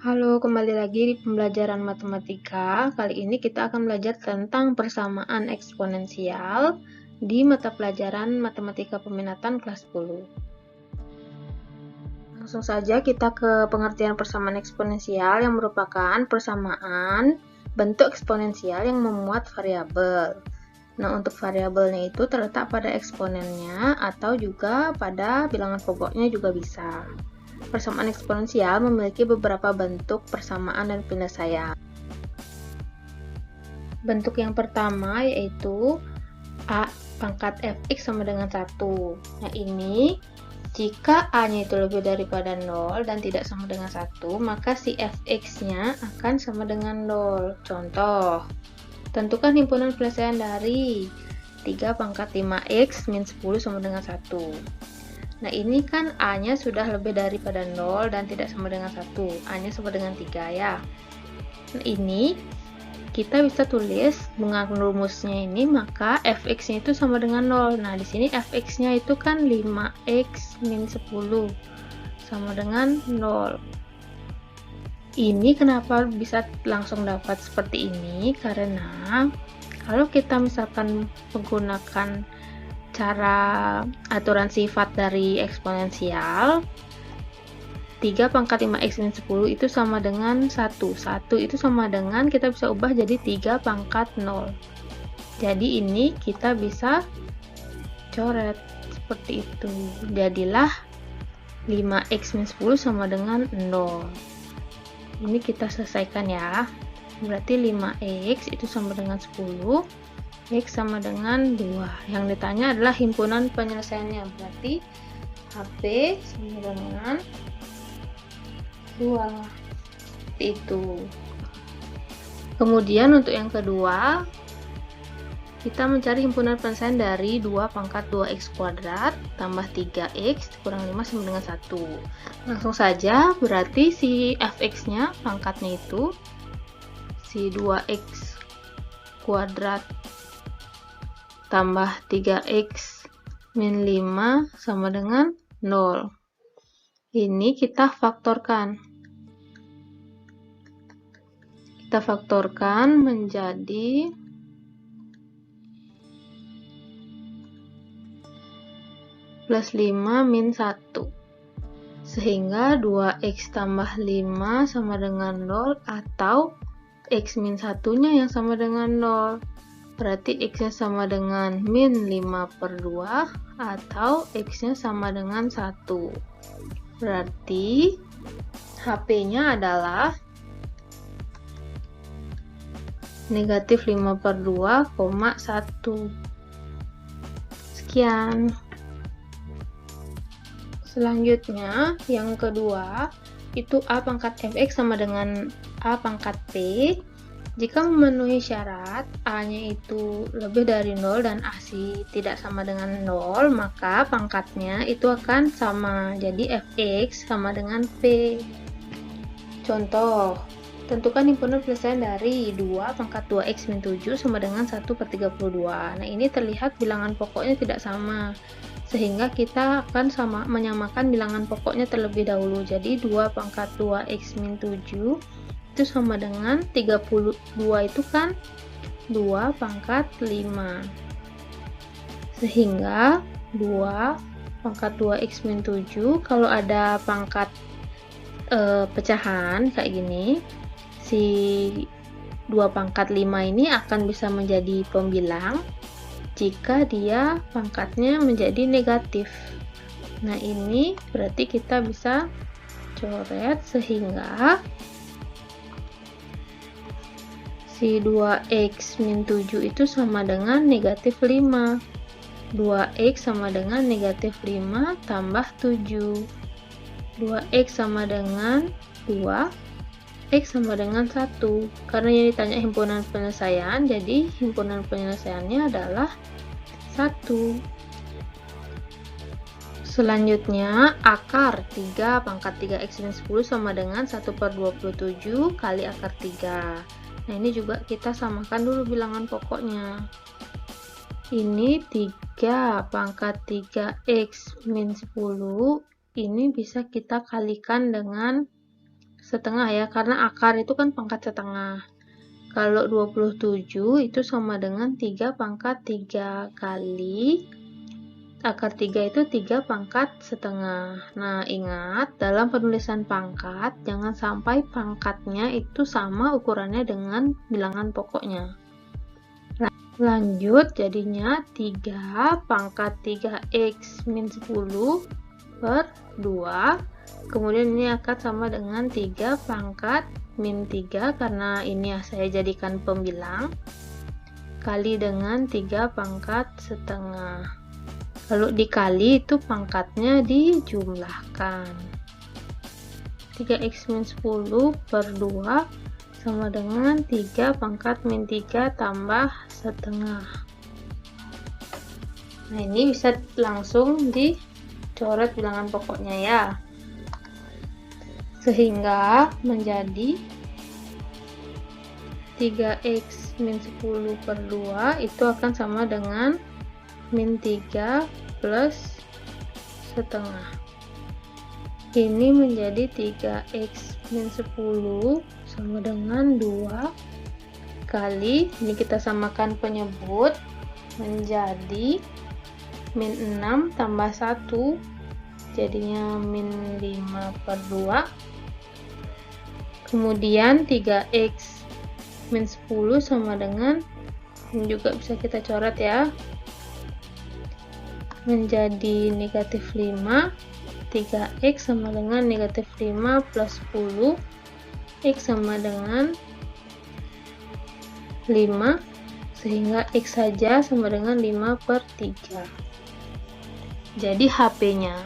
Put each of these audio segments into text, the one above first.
Halo, kembali lagi di pembelajaran matematika. Kali ini kita akan belajar tentang persamaan eksponensial di mata pelajaran matematika peminatan kelas 10. Langsung saja kita ke pengertian persamaan eksponensial yang merupakan persamaan bentuk eksponensial yang memuat variabel. Nah, untuk variabelnya itu terletak pada eksponennya atau juga pada bilangan pokoknya juga bisa. Persamaan eksponensial memiliki beberapa bentuk persamaan dan penyelesaian. Bentuk yang pertama yaitu A pangkat fx sama dengan 1. Nah, ini jika A-nya itu lebih daripada 0 dan tidak sama dengan 1, maka si fx-nya akan sama dengan 0. Contoh, tentukan himpunan penyelesaian dari 3 pangkat 5x min 10 sama dengan 1. Nah, ini kan A-nya sudah lebih daripada 0 dan tidak sama dengan 1. A-nya sama dengan 3 ya. Nah, ini kita bisa tulis dengan rumusnya ini, maka fx-nya itu sama dengan 0. Nah, di sini fx-nya itu kan 5x min 10 sama dengan 0. Ini kenapa bisa langsung dapat seperti ini? Karena kalau kita misalkan menggunakan cara aturan sifat dari eksponensial, 3 pangkat 5x min 10 itu sama dengan 1. 1 itu sama dengan, kita bisa ubah jadi 3 pangkat 0. Jadi ini kita bisa coret seperti itu. Jadilah 5x min 10 sama dengan 0. Ini kita selesaikan ya. Berarti 5x itu sama dengan 10. X sama dengan 2. Yang ditanya adalah himpunan penyelesaiannya. Berarti HP sama dengan 2. Seperti itu. Kemudian untuk yang kedua, kita mencari himpunan penyelesaian dari 2 pangkat 2x kuadrat tambah 3x kurang 5 sama dengan 1. Langsung saja, berarti si fx-nya, pangkatnya itu si 2x kuadrat tambah 3x min 5 sama dengan 0. Ini kita faktorkan. Kita faktorkan menjadi plus 5 min 1. Sehingga 2x tambah 5 sama dengan 0 atau x min 1-nya yang sama dengan 0. Berarti x-nya sama dengan min 5/2 atau x-nya sama dengan 1. Berarti HP-nya adalah negatif 5/2, 1. Sekian. Selanjutnya, yang kedua, itu A pangkat fx sama dengan A pangkat p. Jika memenuhi syarat A-nya itu lebih dari 0 dan AC tidak sama dengan 0, maka pangkatnya itu akan sama. Jadi fx sama dengan p. Contoh, tentukan himpunan penyelesaian dari 2 pangkat 2x min 7 sama dengan 1/32. Nah, ini terlihat bilangan pokoknya tidak sama, sehingga kita akan menyamakan bilangan pokoknya terlebih dahulu. Jadi 2 pangkat 2x min 7 itu sama dengan 32, itu kan 2 pangkat 5. Sehingga 2 pangkat 2x min 7, kalau ada pangkat pecahan kayak gini, si 2 pangkat 5 ini akan bisa menjadi pembilang jika dia pangkatnya menjadi negatif. Nah, ini berarti kita bisa coret sehingga si 2x min 7 itu sama dengan negatif 5. 2x sama dengan negatif 5 tambah 7. 2x sama dengan 2. X sama dengan 1. Karena yang ditanya himpunan penyelesaian, jadi himpunan penyelesaiannya adalah 1. Selanjutnya, akar 3 pangkat 3x min 10 sama dengan 1/27 kali akar 3. Nah, ini juga kita samakan dulu bilangan pokoknya. Ini 3 pangkat 3x min 10, ini bisa kita kalikan dengan setengah ya, karena akar itu kan pangkat setengah. Kalau 27 itu sama dengan 3 pangkat 3 kali akar 3 itu 3 pangkat setengah. Nah, ingat dalam penulisan pangkat jangan sampai pangkatnya itu sama ukurannya dengan bilangan pokoknya. Lanjut, jadinya 3 pangkat 3x min 10 per 2. Kemudian ini akan sama dengan 3 pangkat min 3 karena ini saya jadikan pembilang kali dengan 3 pangkat setengah. Kalau dikali itu pangkatnya dijumlahkan. 3x min 10 per 2 sama dengan 3 pangkat min 3 tambah setengah. Nah, ini bisa langsung dicoret bilangan pokoknya ya. Sehingga menjadi 3x min 10 per 2 itu akan sama dengan min 3 plus setengah. Ini menjadi 3x min 10 sama dengan 2 kali, ini kita samakan penyebut, menjadi min 6 tambah 1 jadinya min 5 per 2. Kemudian 3x min 10 sama dengan, ini juga bisa kita coret ya, menjadi negatif 5. 3x sama dengan negatif 5 plus 10, x sama dengan 5, sehingga x saja sama dengan 5 per 3. Jadi HP-nya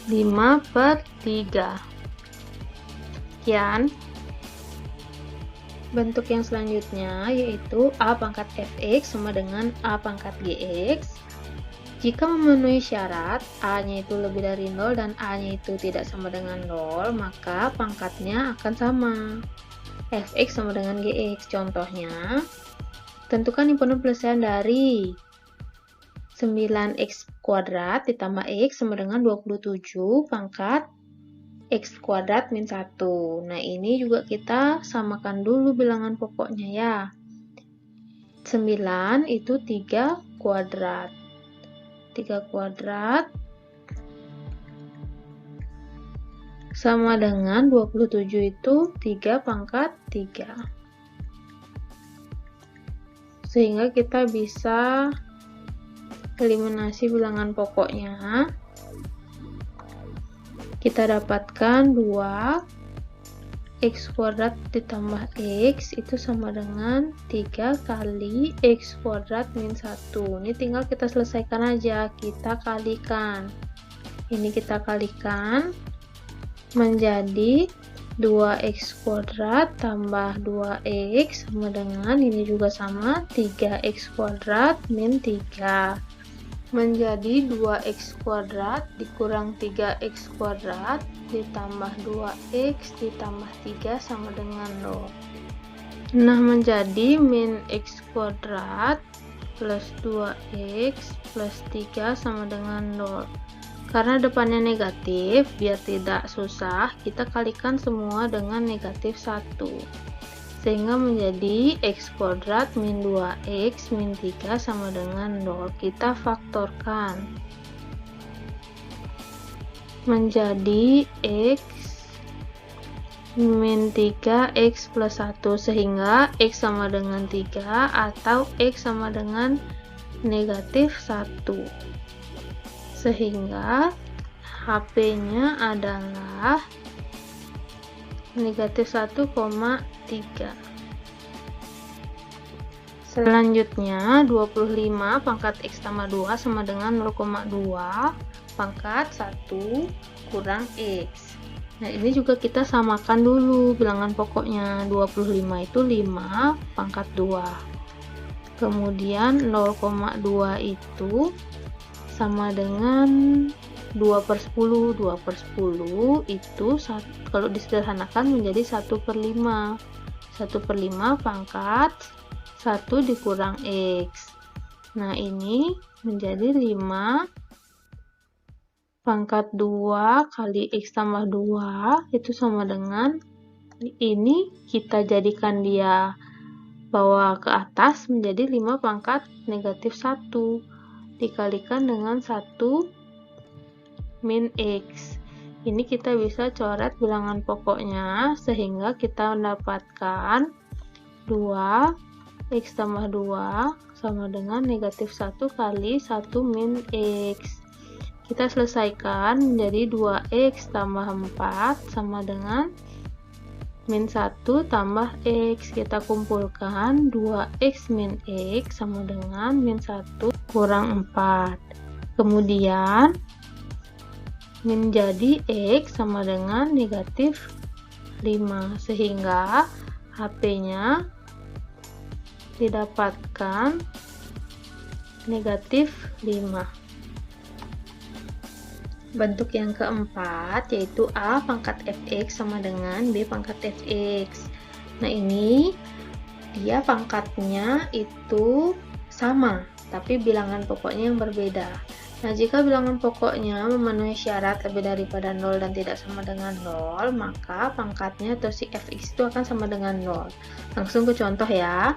5 per 3. Sekian. Bentuk yang selanjutnya yaitu A pangkat fx sama dengan A pangkat gx. Jika memenuhi syarat A-nya itu lebih dari 0 dan A-nya itu tidak sama dengan 0, maka pangkatnya akan sama. Fx sama dengan gx. Contohnya, tentukan himpunan penyelesaian dari 9x kuadrat ditambah x sama dengan 27 pangkat x kuadrat min 1. Nah, ini juga kita samakan dulu bilangan pokoknya ya. 9 itu 3 kuadrat. 3 kuadrat sama dengan 27 itu 3 pangkat 3. Sehingga kita bisa eliminasi bilangan pokoknya. Kita dapatkan 2 x kuadrat ditambah x itu sama dengan 3 kali x kuadrat min 1. Ini tinggal kita selesaikan aja, kita kalikan. Ini kita kalikan menjadi 2x kuadrat tambah 2x sama dengan, ini juga sama, 3x kuadrat min 3. Menjadi 2x kuadrat dikurang 3x kuadrat ditambah 2x ditambah 3 sama dengan 0. Nah, menjadi min x kuadrat plus 2x plus 3 sama dengan 0. Karena depannya negatif, biar tidak susah, kita kalikan semua dengan negatif 1. Sehingga menjadi x kuadrat min 2x min 3 sama dengan 0. Kita faktorkan menjadi x min 3x plus 1, sehingga x sama dengan 3 atau x sama dengan negatif 1. Sehingga HP-nya adalah negatif 1,3. Selanjutnya 25 pangkat x tambah 2 sama dengan 0,2 pangkat 1 kurang x. Nah, ini juga kita samakan dulu bilangan pokoknya. 25 itu 5 pangkat 2. Kemudian 0,2 itu sama dengan 2 per 10. 2 per 10 itu kalau disederhanakan menjadi 1 per 5. 1 per 5 pangkat 1 dikurang x. Nah, ini menjadi 5 pangkat 2 kali X tambah 2 itu sama dengan, ini kita jadikan dia bawa ke atas menjadi 5 pangkat negatif 1 dikalikan dengan 1 min X. Ini kita bisa coret bilangan pokoknya sehingga kita mendapatkan 2 X tambah 2 sama dengan negatif 1 kali 1 min X. Kita selesaikan menjadi 2X tambah 4 sama dengan min 1 tambah X. Kita kumpulkan 2X min X sama dengan min 1 kurang 4. Kemudian menjadi X sama dengan negatif 5, sehingga HP-nya didapatkan negatif 5. Bentuk yang keempat yaitu A pangkat Fx sama dengan B pangkat Fx. Nah, ini dia pangkatnya itu sama, tapi bilangan pokoknya yang berbeda. Nah, jika bilangan pokoknya memenuhi syarat lebih daripada 0 dan tidak sama dengan 0, maka pangkatnya atau si Fx itu akan sama dengan 0. Langsung ke contoh ya.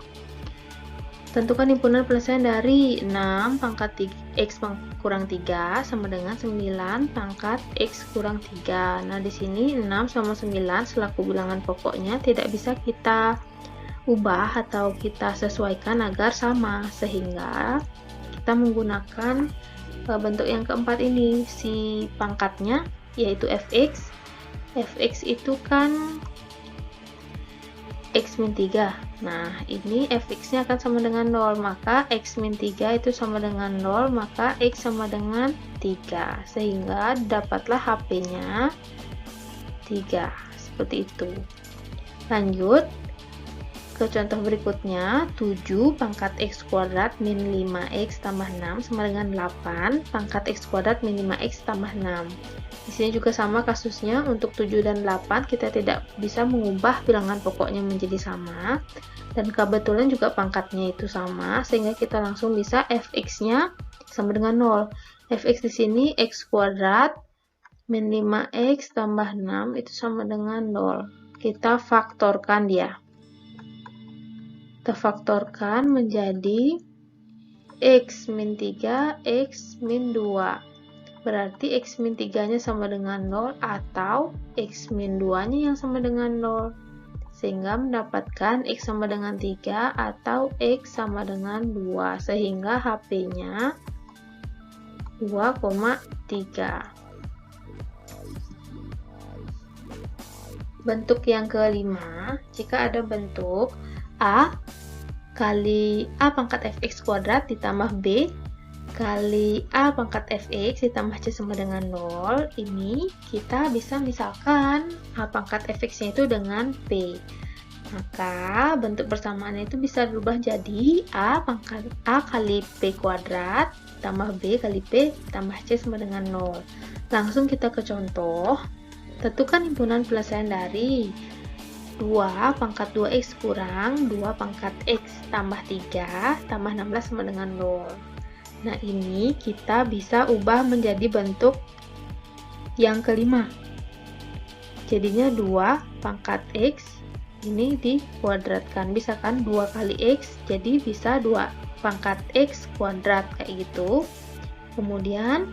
Tentukan himpunan penyelesaian dari 6 pangkat X kurang 3 sama dengan 9 pangkat X kurang 3. Nah, di sini 6 sama 9 selaku bilangan pokoknya tidak bisa kita ubah atau kita sesuaikan agar sama, sehingga kita menggunakan bentuk yang keempat ini, si pangkatnya yaitu Fx. Fx itu kan X min 3. Nah, ini Fx-nya akan sama dengan 0, maka X min 3 itu sama dengan 0, maka X sama dengan 3, sehingga dapatlah HP-nya 3, seperti itu. Lanjut ke contoh berikutnya, 7 pangkat X kuadrat min 5X tambah 6 sama dengan 8 pangkat X kuadrat min 5X tambah 6. Di sini juga sama kasusnya, untuk 7 dan 8 kita tidak bisa mengubah bilangan pokoknya menjadi sama, dan kebetulan juga pangkatnya itu sama, sehingga kita langsung bisa Fx-nya sama dengan 0. Fx di sini X kuadrat min 5X tambah 6 itu sama dengan 0. Kita faktorkan dia. Kita faktorkan menjadi X min 3, X min 2. Berarti X min 3-nya sama dengan 0 atau X min 2-nya yang sama dengan 0. Sehingga mendapatkan X sama dengan 3 atau X sama dengan 2. Sehingga HP-nya 2,3. Bentuk yang kelima, jika ada bentuk A kali A pangkat Fx kuadrat ditambah B kali A pangkat Fx ditambah C sama dengan 0, ini kita bisa misalkan A pangkat Fx-nya itu dengan P. Maka bentuk persamaannya itu bisa berubah jadi A pangkat A kali P kuadrat tambah B kali P tambah C sama dengan 0. Langsung kita ke contoh. Tentukan himpunan penyelesaian dari 2 pangkat 2x kurang 2 pangkat x tambah 3 tambah 16 sama dengan 0. Nah, ini kita bisa ubah menjadi bentuk yang kelima. Jadinya 2 pangkat x ini dikuadratkan. Bisa kan 2 kali x, jadi bisa 2 pangkat x kuadrat kayak gitu. Kemudian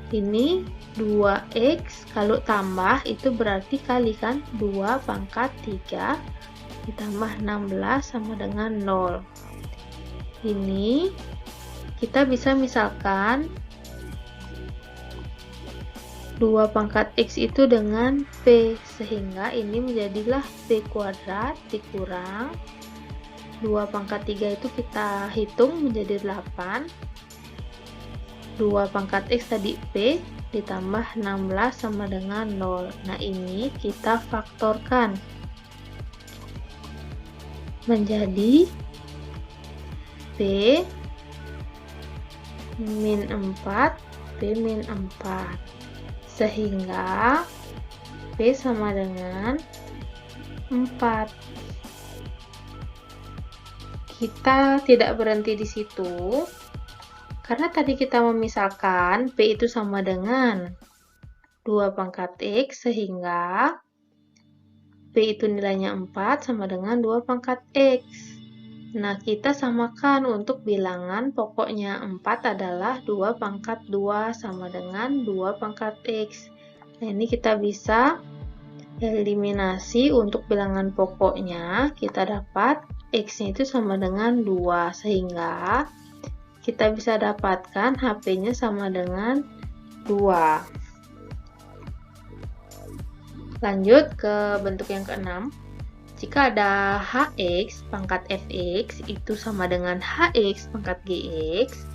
ini 2x, kalau tambah itu berarti kali kan, 2 pangkat 3 ditambah 16 sama dengan 0. Ini kita bisa misalkan 2 pangkat x itu dengan p, sehingga ini menjadilah p kuadrat dikurang 2 pangkat 3 itu kita hitung menjadi 8, 2 pangkat x tadi p ditambah 16 sama dengan 0. Nah, ini kita faktorkan menjadi p min 4, p min 4, sehingga p sama dengan 4. Kita tidak berhenti di situ, karena tadi kita memisahkan P itu sama dengan 2 pangkat X, sehingga P itu nilainya 4 sama dengan 2 pangkat X. Nah, kita samakan untuk bilangan pokoknya 4 adalah 2 pangkat 2 sama dengan 2 pangkat X. Nah, ini kita bisa eliminasi untuk bilangan pokoknya, kita dapat X-nya itu sama dengan 2, sehingga kita bisa dapatkan HP-nya sama dengan 2. Lanjut ke bentuk yang keenam. Jika ada Hx pangkat Fx itu sama dengan Hx pangkat Gx.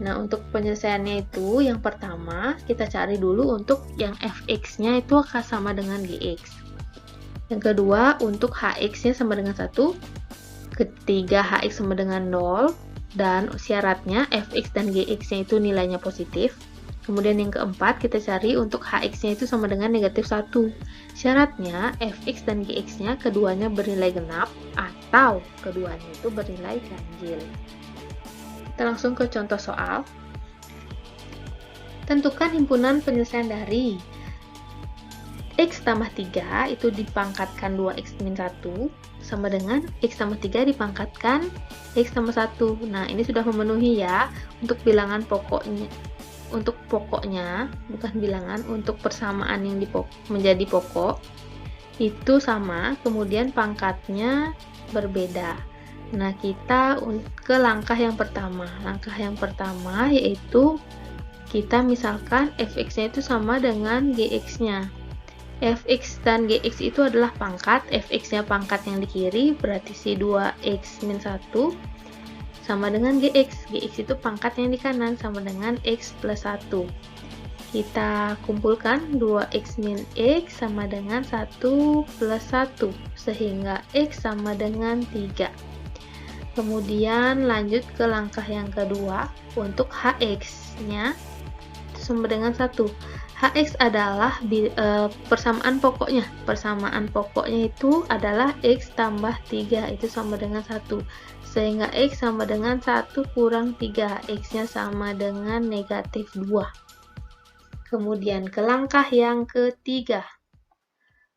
Nah, untuk penyelesaiannya itu yang pertama kita cari dulu untuk yang Fx-nya itu akan sama dengan Gx. Yang kedua, untuk Hx-nya sama dengan 1. Ketiga, Hx sama dengan 0. Dan syaratnya Fx dan Gx-nya itu nilainya positif. Kemudian yang keempat, kita cari untuk Hx-nya itu sama dengan negatif 1. Syaratnya, Fx dan Gx-nya keduanya bernilai genap atau keduanya itu bernilai ganjil. Kita langsung ke contoh soal. Tentukan himpunan penyelesaian dari X tambah 3 itu dipangkatkan 2X min 1 sama dengan X tambah 3 dipangkatkan X tambah 1. Nah, ini sudah memenuhi ya untuk bilangan pokoknya. Untuk pokoknya, bukan bilangan, untuk persamaan yang menjadi pokok itu sama, kemudian pangkatnya berbeda. Nah, kita ke langkah yang pertama. Langkah yang pertama yaitu kita misalkan Fx-nya itu sama dengan Gx-nya. Fx dan Gx itu adalah pangkat, Fx-nya pangkat yang di kiri, berarti si 2X min 1 sama dengan Gx. Gx itu pangkat yang di kanan sama dengan X plus 1. Kita kumpulkan 2X min X sama dengan 1 plus 1. Sehingga X sama dengan 3. Kemudian lanjut ke langkah yang kedua. Untuk Hx-nya sama dengan 1. Hx adalah persamaan pokoknya. Persamaan pokoknya itu adalah X tambah 3. Itu sama dengan 1. Sehingga X sama dengan 1 kurang 3. X-nya sama dengan negatif 2. Kemudian ke langkah yang ketiga.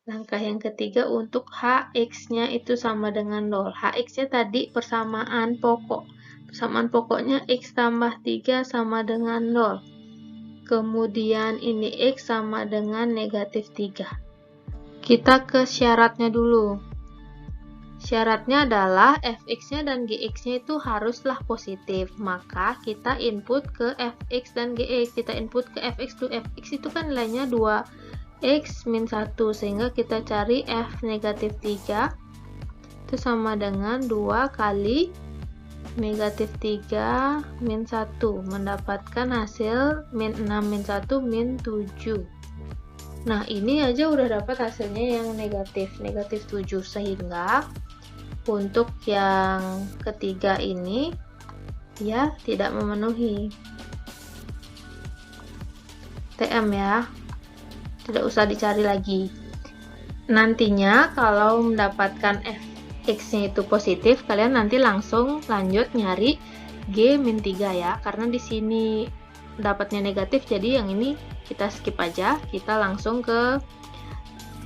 Langkah yang ketiga untuk Hx-nya itu sama dengan 0. Hx-nya tadi persamaan pokok. Persamaan pokoknya X tambah 3 sama dengan 0. Kemudian ini X sama dengan negatif 3. Kita ke syaratnya dulu. Syaratnya adalah Fx-nya dan Gx-nya itu haruslah positif. Maka kita input ke Fx dan Gx. Kita input ke Fx dulu. Fx itu kan nilainya 2X min 1. Sehingga kita cari F negatif 3. Itu sama dengan 2 kali negatif 3 min 1. Mendapatkan hasil min 6 min 1 min 7. Nah, ini aja udah dapat hasilnya yang negatif 7. Sehingga untuk yang ketiga ini ya tidak memenuhi TM ya, tidak usah dicari lagi. Nantinya kalau mendapatkan Fx-nya itu positif, kalian nanti langsung lanjut nyari G min 3 ya, karena di sini dapatnya negatif, jadi yang ini kita skip aja. Kita langsung ke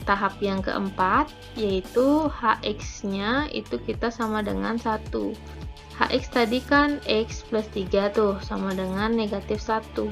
tahap yang keempat, yaitu Hx-nya itu kita sama dengan 1. Hx tadi kan X plus 3 tuh, sama dengan negatif 1.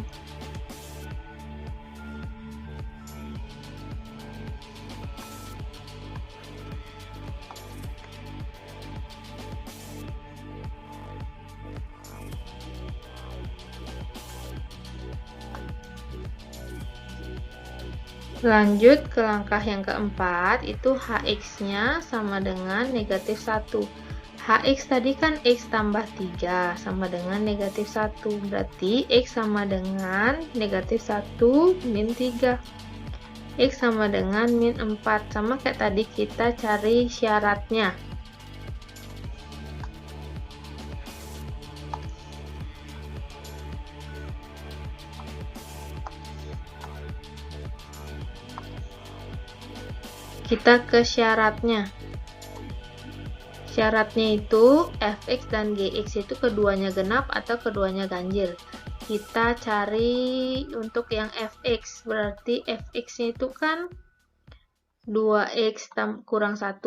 Lanjut ke langkah yang keempat, itu Hx-nya sama dengan negatif 1. Hx tadi kan X tambah 3 sama dengan negatif 1. Berarti X sama dengan negatif 1 min 3. X sama dengan min 4. Sama kayak tadi kita cari syaratnya. Kita ke syaratnya. Syaratnya itu Fx dan Gx itu keduanya genap atau keduanya ganjil. kita cari untuk yang fx, berarti fx-nya itu kan 2x kurang 1.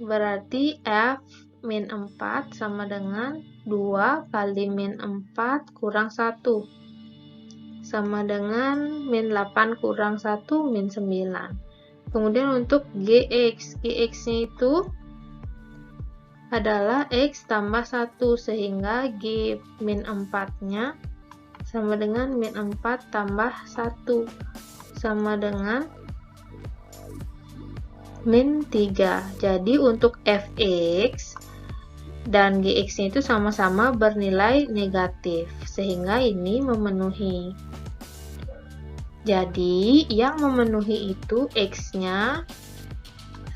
Berarti f min 4 sama dengan 2 kali min 4 kurang 1. Sama dengan min 8 kurang 1, min 9. Kemudian untuk gx, gx-nya itu adalah x tambah 1, sehingga g min 4-nya sama dengan min 4 tambah 1, sama dengan min 3. Jadi untuk fx dan gx-nya itu sama-sama bernilai negatif, sehingga ini memenuhi. Jadi yang memenuhi itu x-nya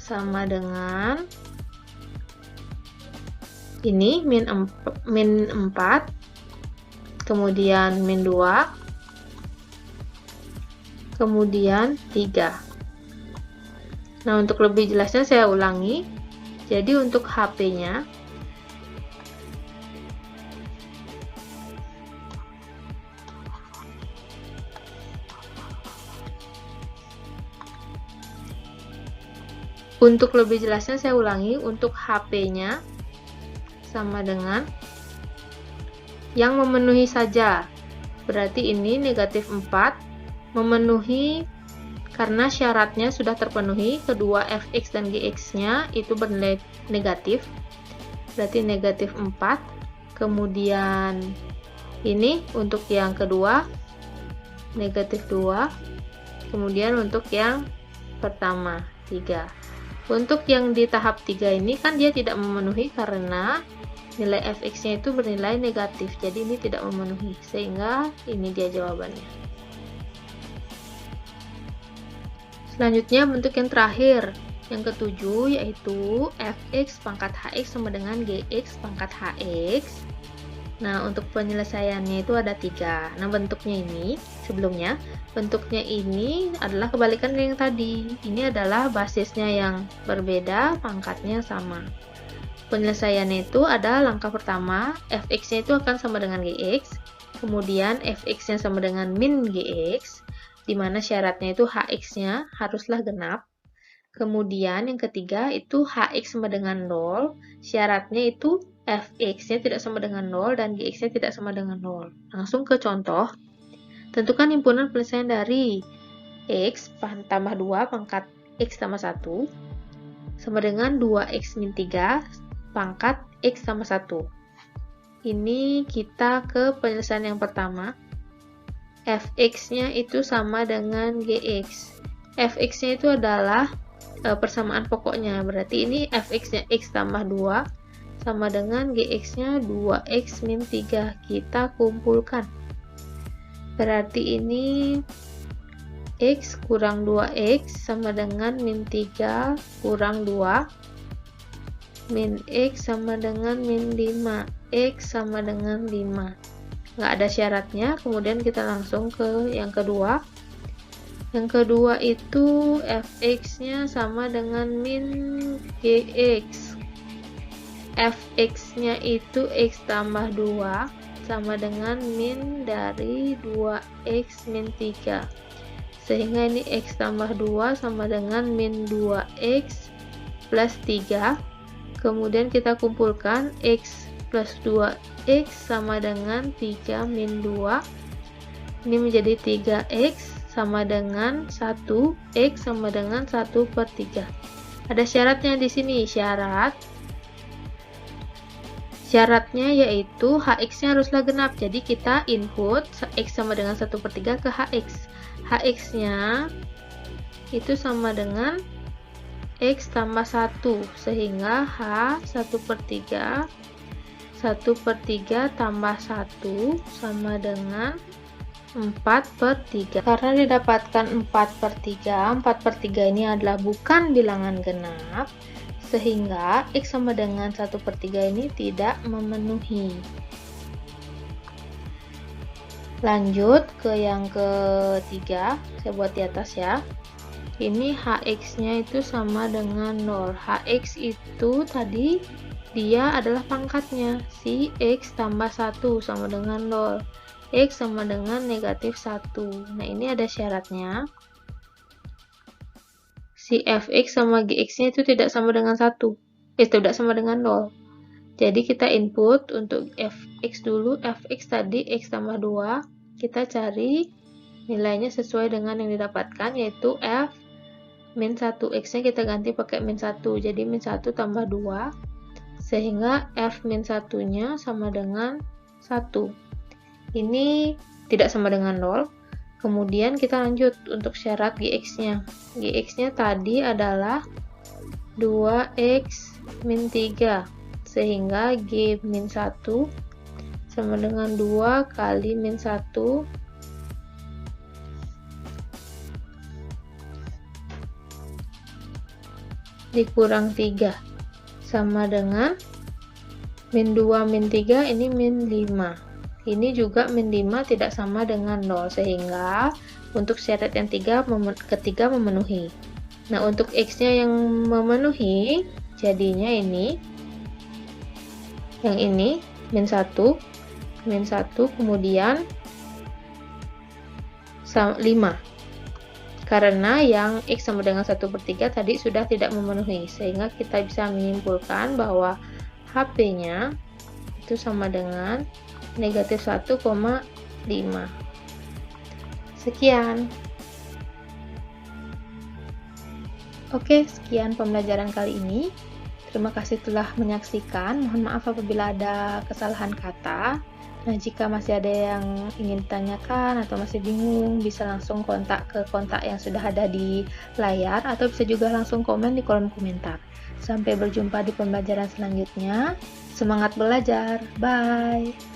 sama dengan ini min 4, kemudian min 2, kemudian 3. Nah, untuk lebih jelasnya saya ulangi. Jadi untuk HP-nya saya ulangi, untuk HP-nya sama dengan yang memenuhi saja. Berarti ini negatif 4 memenuhi karena syaratnya sudah terpenuhi, kedua fx dan gx-nya itu bernilai negatif. Berarti negatif 4. Kemudian ini untuk yang kedua negatif 2. Kemudian untuk yang pertama 3. Untuk yang di tahap 3 ini kan dia tidak memenuhi karena nilai fx-nya itu bernilai negatif, jadi ini tidak memenuhi, sehingga ini dia jawabannya. Selanjutnya bentuk yang terakhir, yang ketujuh, yaitu fx pangkat hx sama dengan gx pangkat hx. Nah, untuk penyelesaiannya itu ada 3. Nah, bentuknya ini sebelumnya, bentuknya ini adalah kebalikan dari yang tadi. Ini adalah basisnya yang berbeda, pangkatnya sama. Penyelesaiannya itu ada langkah pertama, fx-nya itu akan sama dengan gx, kemudian fx-nya sama dengan min gx, di mana syaratnya itu hx-nya haruslah genap. Kemudian yang ketiga itu hx sama dengan 0, syaratnya itu fx-nya tidak sama dengan 0 dan gx-nya tidak sama dengan 0. Langsung ke contoh. Tentukan himpunan penyelesaian dari x tambah 2 pangkat x tambah 1 sama dengan 2x min 3 pangkat x tambah 1. Ini kita ke penyelesaian yang pertama. Fx-nya itu sama dengan gx. Fx-nya itu adalah persamaan pokoknya. Berarti ini fx-nya x tambah 2 sama dengan gx-nya 2x min 3. Kita kumpulkan. Berarti ini x kurang 2x sama dengan min 3 kurang 2. Min x sama dengan min 5, x sama dengan 5. Nggak ada syaratnya, kemudian kita langsung ke yang kedua. Yang kedua itu fx-nya sama dengan min gx. Fx-nya itu x tambah 2 sama dengan min dari 2x min 3. Sehingga ini x tambah 2 sama dengan min 2x plus 3. Kemudian kita kumpulkan x plus 2x sama dengan 3 min 2. Ini menjadi 3x sama dengan 1, x sama dengan 1/3. Ada syaratnya di sini, syaratnya yaitu hx-nya haruslah genap. Jadi kita input x sama dengan 1/3 ke hx. Hx-nya itu sama dengan x tambah 1, sehingga h 1/3 tambah 1 sama dengan 4/3. Karena didapatkan 4/3, 4/3 ini adalah bukan bilangan genap, sehingga x sama dengan 1/3 ini tidak memenuhi. Lanjut ke yang ketiga, saya buat di atas ya. Ini hx-nya itu sama dengan 0. Hx itu tadi dia adalah pangkatnya. Si x tambah 1 sama dengan 0. X sama dengan negatif 1. Nah, ini ada syaratnya. Si fx sama gx-nya itu tidak sama dengan 1. Tidak sama dengan 0. Jadi kita input untuk fx dulu. Fx tadi x tambah 2. Kita cari nilainya sesuai dengan yang didapatkan, yaitu f min 1. X-nya kita ganti pakai min 1. Jadi min 1 tambah 2. Sehingga f min 1-nya sama dengan 1. Ini tidak sama dengan 0. Kemudian kita lanjut untuk syarat gx-nya. Gx-nya tadi adalah 2x min 3. Sehingga g min 1 sama dengan 2 kali min 1 dikurang 3 sama dengan min 2 min 3, ini min 5. Ini juga min 5 tidak sama dengan 0, sehingga untuk syarat yang ketiga memenuhi. Nah, untuk x-nya yang memenuhi, jadinya ini, yang ini, min 1, kemudian 5. Karena yang x sama dengan 1/3 tadi sudah tidak memenuhi, sehingga kita bisa menyimpulkan bahwa HP-nya itu sama dengan negatif 1,5. Sekian. Oke, sekian pembelajaran kali ini. Terima kasih telah menyaksikan. Mohon maaf apabila ada kesalahan kata. Nah, jika masih ada yang ingin ditanyakan atau masih bingung, bisa langsung kontak ke kontak yang sudah ada di layar, atau bisa juga langsung komen di kolom komentar. Sampai berjumpa di pembelajaran selanjutnya. Semangat belajar. Bye.